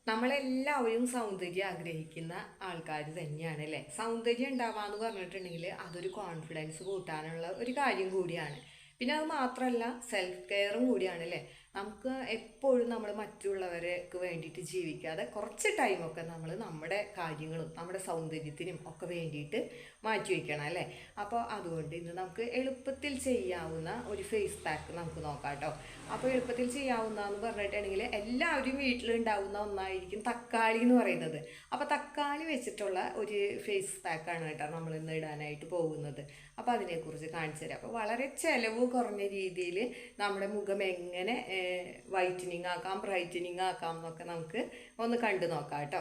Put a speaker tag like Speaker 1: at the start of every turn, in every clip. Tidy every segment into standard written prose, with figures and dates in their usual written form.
Speaker 1: നമ്മളെല്ലാവരും സൗന്ദര്യം ആഗ്രഹിക്കുന്ന ആൾക്കാർ തന്നെയാണ് അല്ലേ. സൗന്ദര്യം ഉണ്ടാവാന്ന് പറഞ്ഞിട്ടുണ്ടെങ്കിൽ അതൊരു കോൺഫിഡൻസ് കൂട്ടാനുള്ള ഒരു കാര്യം കൂടിയാണ്. പിന്നെ അത് മാത്രമല്ല, സെൽഫ് കെയറും കൂടിയാണ് അല്ലേ. നമുക്ക് എപ്പോഴും നമ്മൾ മറ്റുള്ളവർക്ക് വേണ്ടിയിട്ട് ജീവിക്കാതെ കുറച്ച് ടൈമൊക്കെ നമ്മൾ നമ്മുടെ കാര്യങ്ങളും നമ്മുടെ സൗന്ദര്യത്തിനും ഒക്കെ വേണ്ടിയിട്ട് മാറ്റി വയ്ക്കണം അല്ലേ. അപ്പോൾ അതുകൊണ്ട് ഇന്ന് നമുക്ക് എളുപ്പത്തിൽ ചെയ്യാവുന്ന ഒരു ഫേസ് പാക്ക് നമുക്ക് നോക്കാം കേട്ടോ. അപ്പോൾ എളുപ്പത്തിൽ ചെയ്യാവുന്നതെന്ന് പറഞ്ഞിട്ടുണ്ടെങ്കിൽ എല്ലാവരും വീട്ടിലുണ്ടാവുന്ന ഒന്നായിരിക്കും തക്കാളി എന്ന് പറയുന്നത്. അപ്പോൾ തക്കാളി വെച്ചിട്ടുള്ള ഒരു ഫേസ് പാക്കാണ് കേട്ടോ നമ്മൾ ഇന്ന് ഇടാനായിട്ട് പോകുന്നത്. അപ്പോൾ അതിനെക്കുറിച്ച് കാണിച്ചു തരാം. അപ്പോൾ വളരെ ചിലവ് കുറഞ്ഞ രീതിയിൽ നമ്മുടെ മുഖം എങ്ങനെ വൈറ്റനിങ് ആക്കാം, ബ്രൈറ്റനിങ് ആക്കാം എന്നൊക്കെ നമുക്ക് ഒന്ന് കണ്ടു നോക്കാം കേട്ടോ.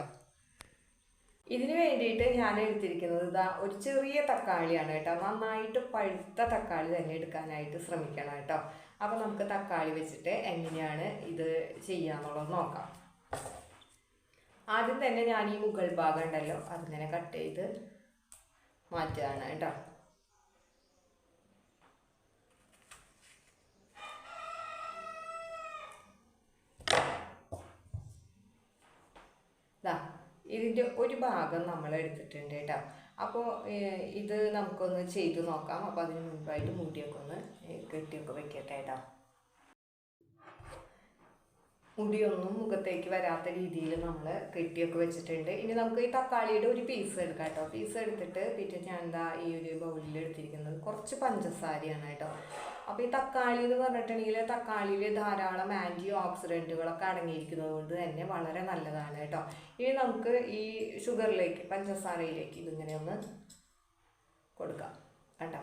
Speaker 1: ഇതിന് വേണ്ടിയിട്ട് ഞാൻ എടുത്തിരിക്കുന്നത് ഇതാ ഒരു ചെറിയ തക്കാളിയാണ് കേട്ടോ. നന്നായിട്ട് പഴുത്ത തക്കാളി തന്നെ എടുക്കാനായിട്ട് ശ്രമിക്കണം കേട്ടോ. അപ്പോൾ നമുക്ക് തക്കാളി വെച്ചിട്ട് എങ്ങനെയാണ് ഇത് ചെയ്യാന്നുള്ളത് നോക്കാം. ആദ്യം തന്നെ ഞാൻ ഈ മുകൾ ഭാഗം ഉണ്ടല്ലോ അതിങ്ങനെ കട്ട് ചെയ്ത് മാറ്റുകയാണ് കേട്ടോ. ഇതിൻ്റെ ഒരു ഭാഗം നമ്മൾ എടുത്തിട്ടുണ്ട് കേട്ടോ. അപ്പോൾ ഇത് നമുക്കൊന്ന് ചെയ്തു നോക്കാം. അപ്പോൾ അതിന് മുൻപായിട്ട് മുടിയൊക്കെ ഒന്ന് കെട്ടിയൊക്കെ വെക്കട്ടെ കേട്ടോ. മുടിയൊന്നും മുഖത്തേക്ക് വരാത്ത രീതിയിൽ നമ്മൾ കെട്ടിയൊക്കെ വെച്ചിട്ടുണ്ട്. ഇനി നമുക്ക് ഈ തക്കാളിയുടെ ഒരു പീസ് എടുക്കാം കേട്ടോ. പീസ് എടുത്തിട്ട് പിന്നെ ഞാൻ എന്താ ഈ ഒരു ബൗളിൽ എടുത്തിരിക്കുന്നത് കുറച്ച് പഞ്ചസാരയാണ് കേട്ടോ. അപ്പോൾ ഈ തക്കാളി എന്ന് പറഞ്ഞിട്ടുണ്ടെങ്കിൽ തക്കാളിയിൽ ധാരാളം ആൻറ്റി ഓക്സിഡൻറ്റുകളൊക്കെ അടങ്ങിയിരിക്കുന്നത് കൊണ്ട് തന്നെ വളരെ നല്ലതാണ് കേട്ടോ. ഇനി നമുക്ക് ഈ ഷുഗറിലേക്ക് പഞ്ചസാരയിലേക്ക് ഇതിങ്ങനെ ഒന്ന് കൊടുക്കാം കേട്ടോ.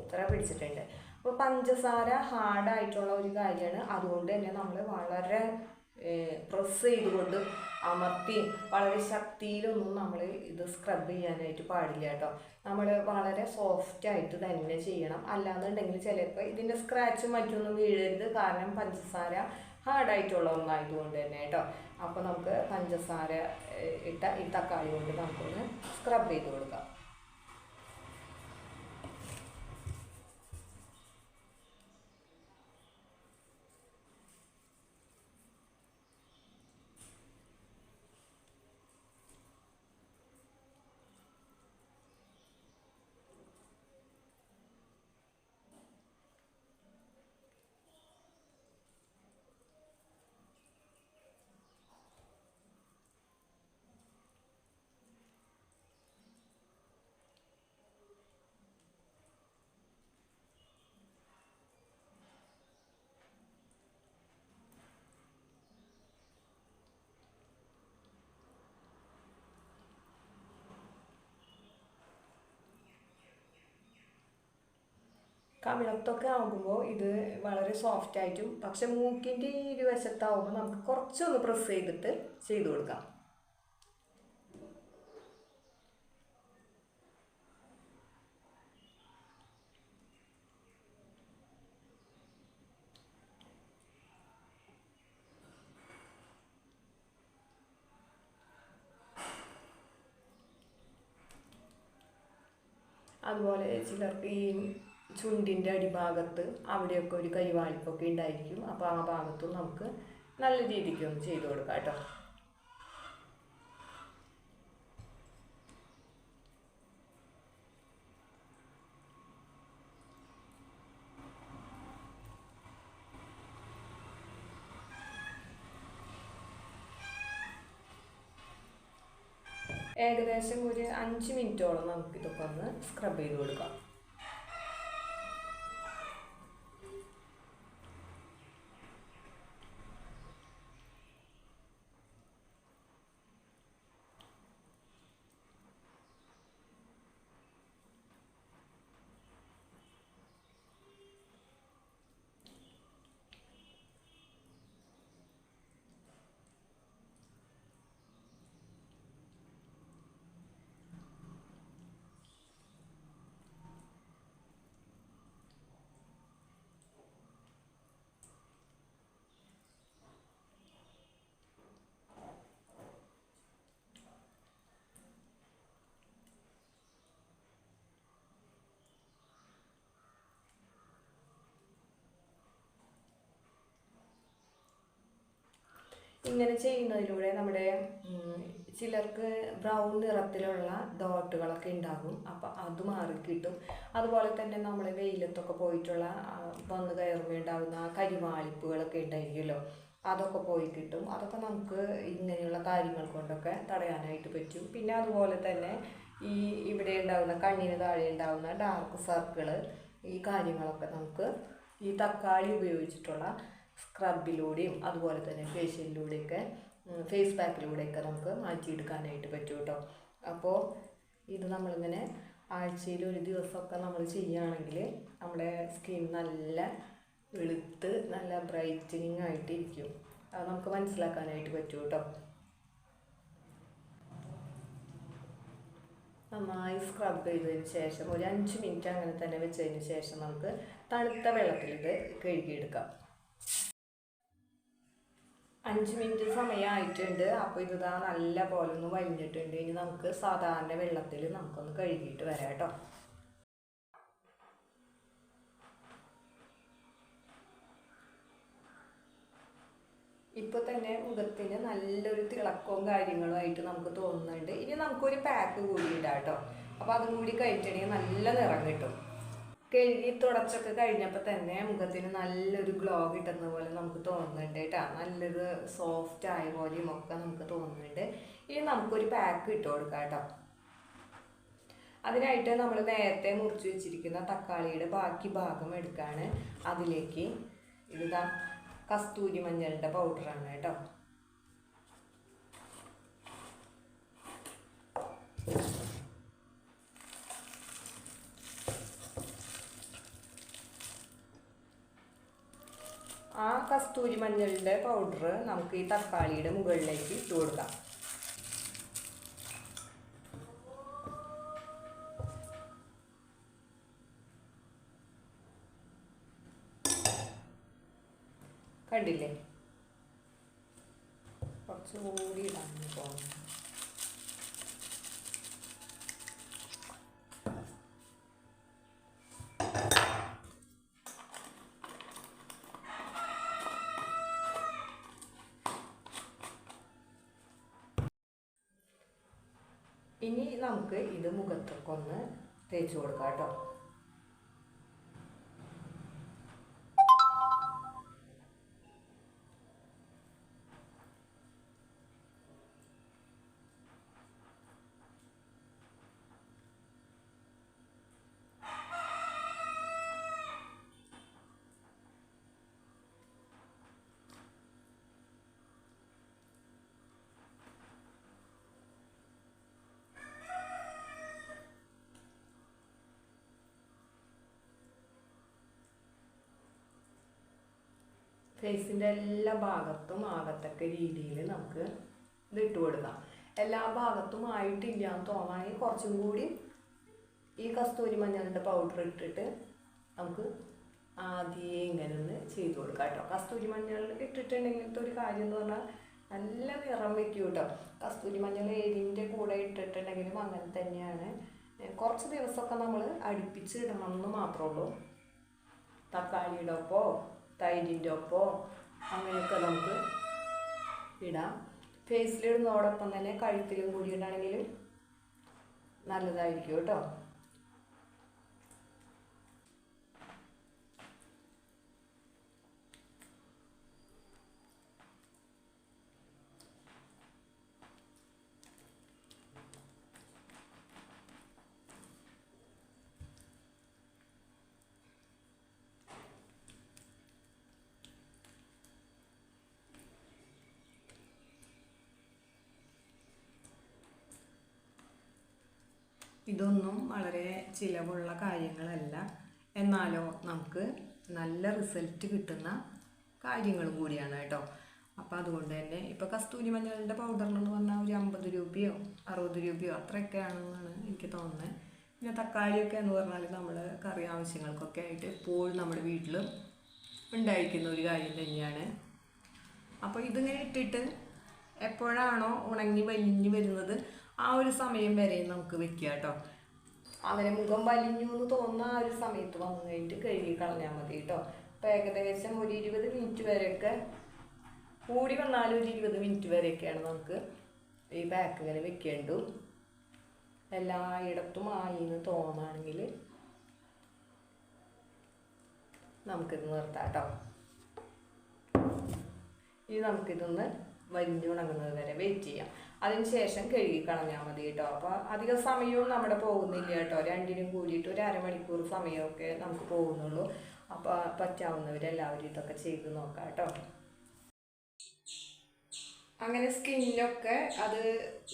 Speaker 1: ഇത്ര പിടിച്ചിട്ടുണ്ട്. അപ്പോൾ പഞ്ചസാര ഹാർഡായിട്ടുള്ള ഒരു കാര്യമാണ്. അതുകൊണ്ട് തന്നെ നമ്മൾ വളരെ പ്രസ് ചെയ്തുകൊണ്ട് അമർത്തിയും വളരെ ശക്തിയിലൊന്നും നമ്മൾ ഇത് സ്ക്രബ് ചെയ്യാനായിട്ട് പാടില്ല കേട്ടോ. നമ്മൾ വളരെ സോഫ്റ്റായിട്ട് തന്നെ ചെയ്യണം. അല്ലാന്നുണ്ടെങ്കിൽ ചിലപ്പോൾ ഇതിൻ്റെ സ്ക്രാച്ചും മറ്റൊന്നും വീഴരുത്. കാരണം പഞ്ചസാര ഹാർഡായിട്ടുള്ള ഒന്നായതുകൊണ്ട് തന്നെ കേട്ടോ. അപ്പോൾ നമുക്ക് പഞ്ചസാര ഇട്ട ഈ തക്കാളി കൊണ്ട് നമുക്കൊന്ന് സ്ക്രബ് ചെയ്ത് കൊടുക്കാം. കവിളത്തൊക്കെ ആകുമ്പോൾ ഇത് വളരെ സോഫ്റ്റായിട്ടും, പക്ഷെ മൂക്കിൻ്റെ ഈ ഇരുവശത്താവുമ്പോൾ നമുക്ക് കുറച്ചൊന്ന് പ്രസ് ചെയ്തിട്ട് ചെയ്ത് കൊടുക്കാം. അതുപോലെ ചിലർക്ക് ഈ ചുണ്ടിൻ്റെ അടിഭാഗത്ത് അവിടെയൊക്കെ ഒരു കൈവാളിപ്പൊക്കെ ഉണ്ടായിരിക്കും. അപ്പോൾ ആ ഭാഗത്തും നമുക്ക് നല്ല രീതിക്ക് ഒന്ന് ചെയ്ത് കൊടുക്കാം കേട്ടോ. ഏകദേശം ഒരു 5 മിനിറ്റോളം നമുക്കിതൊക്കെ ഒന്ന് സ്ക്രബ് ചെയ്ത് കൊടുക്കാം. ഇങ്ങനെ ചെയ്യുന്നതിലൂടെ നമ്മുടെ ചിലർക്ക് ബ്രൗൺ നിറത്തിലുള്ള ഡോട്ടുകളൊക്കെ ഉണ്ടാകും. അപ്പം അത് മാറിക്കിട്ടും. അതുപോലെ തന്നെ നമ്മൾ വെയിലത്തൊക്കെ പോയിട്ടുള്ള വന്ന് കയറുമ്പോൾ ഉണ്ടാകുന്ന കരിവാളിപ്പുകളൊക്കെ ഉണ്ടായിരിക്കുമല്ലോ, അതൊക്കെ പോയി കിട്ടും. അതൊക്കെ നമുക്ക് ഇങ്ങനെയുള്ള കാര്യങ്ങൾ കൊണ്ടൊക്കെ തടയാനായിട്ട് പറ്റും. പിന്നെ അതുപോലെ തന്നെ ഈ ഇവിടെ ഉണ്ടാകുന്ന കണ്ണിന് താഴെ ഉണ്ടാകുന്ന ഡാർക്ക് സർക്കിള്, ഈ കാര്യങ്ങളൊക്കെ നമുക്ക് ഈ തക്കാളി ഉപയോഗിച്ചിട്ടുള്ള സ്ക്രബിലൂടെയും അതുപോലെ തന്നെ ഫേഷ്യലിലൂടെയൊക്കെ ഫേസ് പാക്കിലൂടെയൊക്കെ നമുക്ക് മാറ്റിയെടുക്കാനായിട്ട് പറ്റും കേട്ടോ. അപ്പോൾ ഇത് നമ്മളിങ്ങനെ ആഴ്ചയിൽ ഒരു ദിവസമൊക്കെ നമ്മൾ ചെയ്യുകയാണെങ്കിൽ നമ്മുടെ സ്കിൻ നല്ല വെളുത്ത് നല്ല ബ്രൈറ്റനിങ് ആയിട്ടിരിക്കും. അത് നമുക്ക് മനസ്സിലാക്കാനായിട്ട് പറ്റും കേട്ടോ. നന്നായി സ്ക്രബ് ചെയ്തതിന് ശേഷം ഒരു 5 മിനിറ്റ് അങ്ങനെ തന്നെ വെച്ചതിന് ശേഷം നമുക്ക് തണുത്ത വെള്ളത്തിൽ ഇത് കഴുകിയെടുക്കാം. 5 മിനിറ്റ് സമയമായിട്ടുണ്ട്. അപ്പോൾ ഇതാ നല്ല പോലെ ഒന്ന് വലിഞ്ഞിട്ടുണ്ട്. ഇനി നമുക്ക് സാധാരണ വെള്ളത്തിൽ നമുക്കൊന്ന് കഴുകിയിട്ട് വരാം കേട്ടോ. ഇപ്പോൾ തന്നെ മുഖത്തിന് നല്ലൊരു തിളക്കവും കാര്യങ്ങളുമായിട്ട് നമുക്ക് തോന്നുന്നുണ്ട്. ഇനി നമുക്കൊരു പാക്ക് കൂടി ഇടാം കേട്ടോ. അപ്പോൾ അതും കൂടി കഴിച്ചിട്ടുണ്ടെങ്കിൽ നല്ല നിറം കിട്ടും. കഴുകി തുടച്ചൊക്കെ കഴിഞ്ഞപ്പോൾ തന്നെ മുഖത്തിന് നല്ലൊരു ഗ്ലോ കിട്ടുന്ന പോലെ നമുക്ക് തോന്നുന്നുണ്ട് കേട്ടോ. നല്ലൊരു സോഫ്റ്റ് ആയ പോലെയും ഒക്കെ നമുക്ക് തോന്നുന്നുണ്ട്. ഇനി നമുക്കൊരു പാക്ക് ഇട്ട് കൊടുക്കാം കേട്ടോ. അതിനായിട്ട് നമ്മൾ നേരത്തെ മുറിച്ച് വെച്ചിരിക്കുന്ന തക്കാളിയുടെ ബാക്കി ഭാഗം എടുക്കുകയാണ്. അതിലേക്ക് ഇതാ കസ്തൂരി മഞ്ഞളുടെ പൗഡറാണ് കേട്ടോ. ആ കസ്തൂരി മഞ്ഞളുടെ പൗഡർ നമുക്ക് ഈ തക്കാളിയുടെ മുകളിലേക്ക് ഇട്ട് കൊടുക്കാം. കണ്ടില്ലേ, കുറച്ചുകൂടി ഇടാൻ തോന്നുന്നു. ഇനി നമുക്ക് ഇത് മുഖത്തൊക്കെ ഒന്ന് തേച്ച് കൊടുക്കാം കേട്ടോ. ഫേസിൻ്റെ എല്ലാ ഭാഗത്തും ആകത്തക്ക രീതിയിൽ നമുക്ക് ഇത് ഇട്ട് കൊടുക്കാം. എല്ലാ ഭാഗത്തും ആയിട്ടില്ല എന്ന് തോന്നുകയാണെങ്കിൽ കുറച്ചും കൂടി ഈ കസ്തൂരി മഞ്ഞളുടെ പൗഡർ ഇട്ടിട്ട് നമുക്ക് ആദ്യമേ ഇങ്ങനെ ഒന്ന് ചെയ്ത് കൊടുക്കാം കേട്ടോ. കസ്തൂരി മഞ്ഞൾ ഇട്ടിട്ടുണ്ടെങ്കിലത്തെ ഒരു കാര്യം എന്ന് പറഞ്ഞാൽ നല്ല നിറം വയ്ക്കും കേട്ടോ. കസ്തൂരി മഞ്ഞൾ എരിൻ്റെ കൂടെ ഇട്ടിട്ടുണ്ടെങ്കിലും അങ്ങനെ തന്നെയാണ്. കുറച്ച് ദിവസമൊക്കെ നമ്മൾ അടുപ്പിച്ച് ഇടണം എന്ന് മാത്രമേ ഉള്ളൂ. തക്കാളിയുടെ ഒപ്പോ തൈരിൻ്റെ ഒപ്പോ അങ്ങനെയൊക്കെ നമുക്ക് ഇടാം. ഫേസിലിടുന്നതോടൊപ്പം തന്നെ കഴുത്തിലും കൂടി ഇടാണെങ്കിൽ നല്ലതായിരിക്കും കേട്ടോ. ഇതൊന്നും വളരെ ചിലവുള്ള കാര്യങ്ങളല്ല, എന്നാലോ നമുക്ക് നല്ല റിസൾട്ട് കിട്ടുന്ന കാര്യങ്ങളും കൂടിയാണ് കേട്ടോ. അപ്പോൾ അതുകൊണ്ട് തന്നെ ഇപ്പോൾ കസ്തൂരി മഞ്ഞളുടെ പൗഡറിനെന്ന് പറഞ്ഞാൽ ഒരു 50 രൂപയോ 60 രൂപയോ അത്രയൊക്കെ ആണെന്നാണ് എനിക്ക് തോന്നുന്നത്. പിന്നെ തക്കാളിയൊക്കെ എന്ന് പറഞ്ഞാൽ നമ്മൾ കറി ആവശ്യങ്ങൾക്കൊക്കെ ആയിട്ട് എപ്പോഴും നമ്മുടെ വീട്ടിൽ ഉണ്ടായിരിക്കുന്ന ഒരു കാര്യം തന്നെയാണ്. അപ്പോൾ ഇതിങ്ങനെ ഇട്ടിട്ട് എപ്പോഴാണോ ഉണങ്ങി വലിഞ്ഞ് വരുന്നത് ആ ഒരു സമയം വരെ നമുക്ക് വെക്കുക കേട്ടോ. അങ്ങനെ മുഖം വലിഞ്ഞു എന്ന് തോന്നുന്ന ആ ഒരു സമയത്ത് വന്നു കഴിഞ്ഞിട്ട് കഴുകി കളഞ്ഞാൽ മതി കേട്ടോ. അപ്പോൾ ഏകദേശം ഒരു 20 മിനിറ്റ് വരെയൊക്കെ കൂടി വന്നാലും ഒരു 20 മിനിറ്റ് വരെയൊക്കെയാണ് നമുക്ക് ഈ പാക്ക് ഇങ്ങനെ വെക്കേണ്ടു. എല്ലായിടത്തും ആയി എന്ന് തോന്നുകയാണെങ്കിൽ നമുക്കിത് നിർത്താം കേട്ടോ. ഇനി നമുക്കിതൊന്ന് വലിഞ്ഞുണങ്ങുന്നത് വരെ വെയിറ്റ് ചെയ്യാം. അതിനുശേഷം കഴുകി കളഞ്ഞാൽ മതി കേട്ടോ. അപ്പോൾ അധികം സമയവും നമ്മുടെ പോകുന്നില്ല കേട്ടോ. രണ്ടിനും കൂടിയിട്ട് ഒരു അരമണിക്കൂർ സമയമൊക്കെ നമുക്ക് പോകുന്നുള്ളൂ. അപ്പോൾ പറ്റാവുന്നവരെല്ലാവരും ഇതൊക്കെ ചെയ്ത് നോക്കാം കേട്ടോ. അങ്ങനെ സ്കിന്നൊക്കെ അത്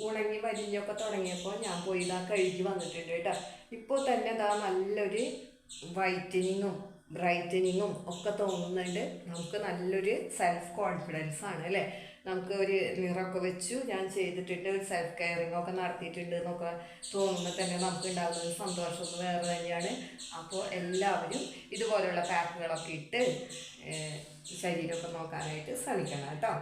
Speaker 1: ഉണങ്ങി വലിഞ്ഞൊക്കെ തുടങ്ങിയപ്പോൾ ഞാൻ പോയി ഇതാ കഴുകി വന്നിട്ടുണ്ട് കേട്ടോ. ഇപ്പോൾ തന്നെ ഇതാ നല്ലൊരു വൈറ്റനിങ്ങും ബ്രൈറ്റനിങ്ങും ഒക്കെ തോന്നുന്നുണ്ട്. നമുക്ക് നല്ലൊരു സെൽഫ് കോൺഫിഡൻസ് ആണ് അല്ലേ. നമുക്ക് ഒരു നിറമൊക്കെ വെച്ചു ഞാൻ ചെയ്തിട്ടുണ്ട്, ഒരു സെൽഫ് കെയറിങ് ഒക്കെ നടത്തിയിട്ടുണ്ട് എന്നൊക്കെ തോന്നുമ്പോൾ തന്നെ നമുക്ക് ഉണ്ടാകുന്ന ഒരു സന്തോഷം വേറെ തന്നെയാണ്. അപ്പോൾ എല്ലാവരും ഇതുപോലെയുള്ള പാക്കുകളൊക്കെ ഇട്ട് ശരീരമൊക്കെ നോക്കാനായിട്ട് ശ്രമിക്കണം കേട്ടോ.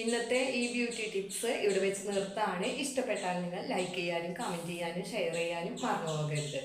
Speaker 1: ഇന്നത്തെ ഈ ബ്യൂട്ടി ടിപ്സ് ഇവിടെ വെച്ച് നിർത്താണ്. ഇഷ്ടപ്പെട്ടാൽ നിങ്ങൾ ലൈക്ക് ചെയ്യാനും കമൻറ്റ് ചെയ്യാനും ഷെയർ ചെയ്യാനും മറന്നു പോകരുത്.